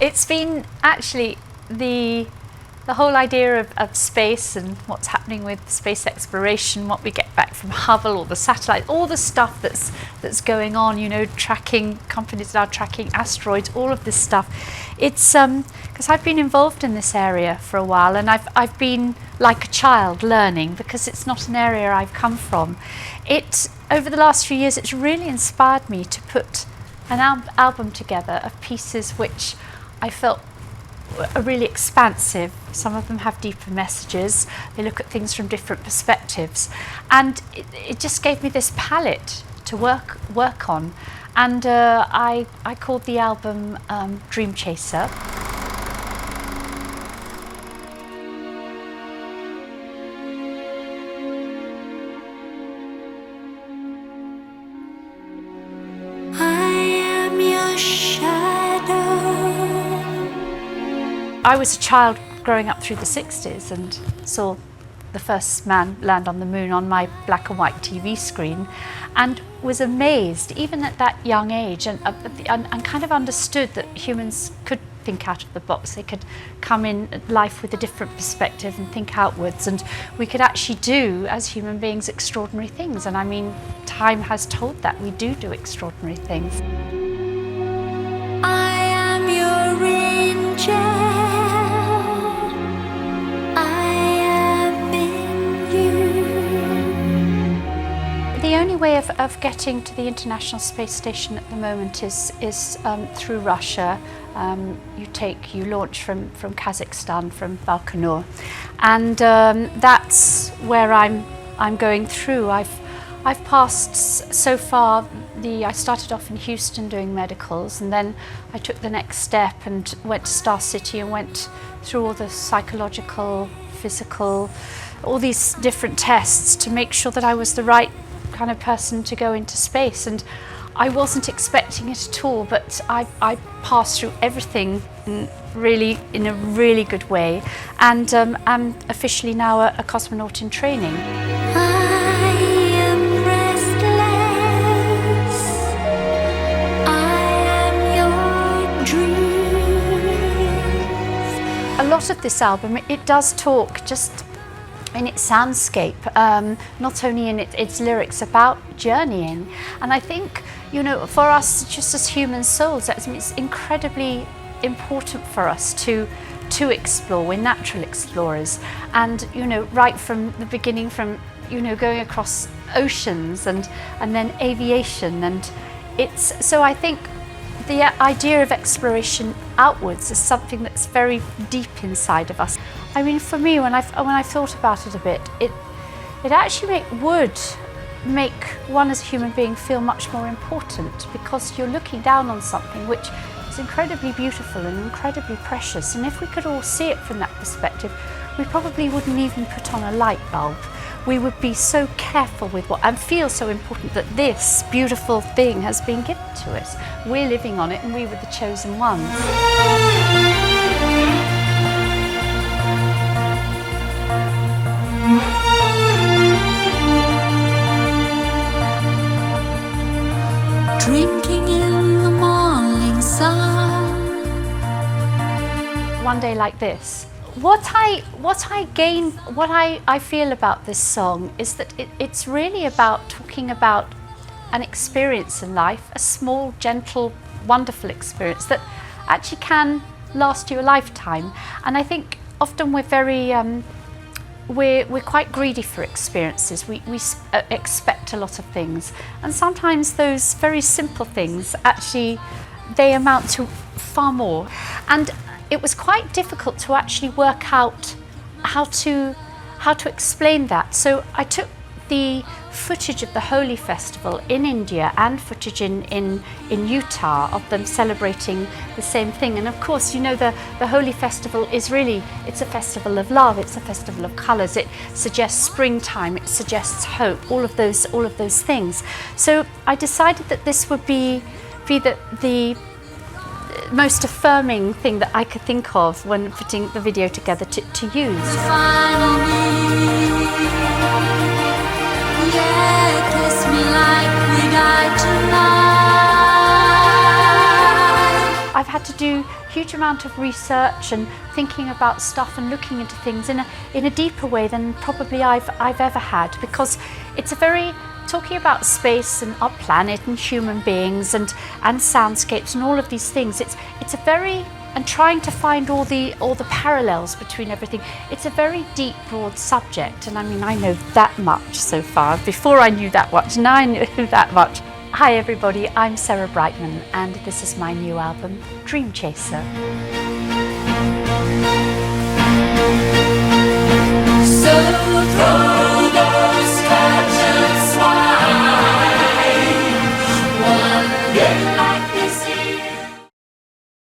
It's been actually the whole idea of space and what's happening with space exploration, what we get back from Hubble or the satellite, all the stuff that's going on, you know, tracking, companies now tracking asteroids, all of this stuff. It's because I've been involved in this area for a while, and I've been like a child learning, because it's not an area I've come from. Over the last few years, it's really inspired me to put an album together of pieces which I felt are really expansive. Some of them have deeper messages. They look at things from different perspectives, and it just gave me this palette to work on. And I called the album Dreamchaser. I was a child growing up through the 60s and saw the first man land on the moon on my black and white TV screen, and was amazed even at that young age, and kind of understood that humans could think out of the box. They could come in at life with a different perspective and think outwards, and we could actually do, as human beings, extraordinary things. And I mean, time has told that we do extraordinary things. I am your angel. The only way of getting to the International Space Station at the moment is through Russia. You launch from Kazakhstan, from Baikonur, and that's where I'm going through. I've passed so far. I started off in Houston doing medicals, and then I took the next step and went to Star City and went through all the psychological, physical, all these different tests to make sure that I was the right kind of person to go into space. And I wasn't expecting it at all, but I passed through everything in a really good way, and I'm officially now a cosmonaut in training. A lot of this album, it does talk just in its soundscape, not only in its lyrics, about journeying. And I think, you know, for us, just as human souls, it's incredibly important for us to explore. We're natural explorers, and you know, right from the beginning, from going across oceans and then aviation, and so I think the idea of exploration outwards is something that's very deep inside of us. I mean, for me, when I've thought about it a bit, it actually would make one as a human being feel much more important, because you're looking down on something which is incredibly beautiful and incredibly precious. And if we could all see it from that perspective, we probably wouldn't even put on a light bulb. We would be so careful with and feel so important that this beautiful thing has been given to us. We're living on it, and we were the chosen ones. Drinking in the morning sun. One day like this, what I feel about this song is that it's really about talking about an experience in life, a small, gentle, wonderful experience that actually can last you a lifetime. And I think often we're very we're quite greedy for experiences. We expect a lot of things, and sometimes those very simple things actually, they amount to far more. And it was quite difficult to actually work out how to explain that. So I took the footage of the Holi festival in India and footage in Utah of them celebrating the same thing. And of course, you know, the Holi festival is really, it's a festival of love, it's a festival of colours, it suggests springtime, it suggests hope, all of those things. So I decided that this would be the most affirming thing that I could think of when putting the video together to use. I've had to do a huge amount of research and thinking about stuff and looking into things in a deeper way than probably I've ever had, because it's a very, talking about space and our planet and human beings and soundscapes and all of these things, it's a very, and trying to find all the parallels between everything. It's a very deep, broad subject, and I mean, I know that much so far. Before I knew that much, now I know that much. Hi everybody, I'm Sarah Brightman, and this is my new album, Dreamchaser.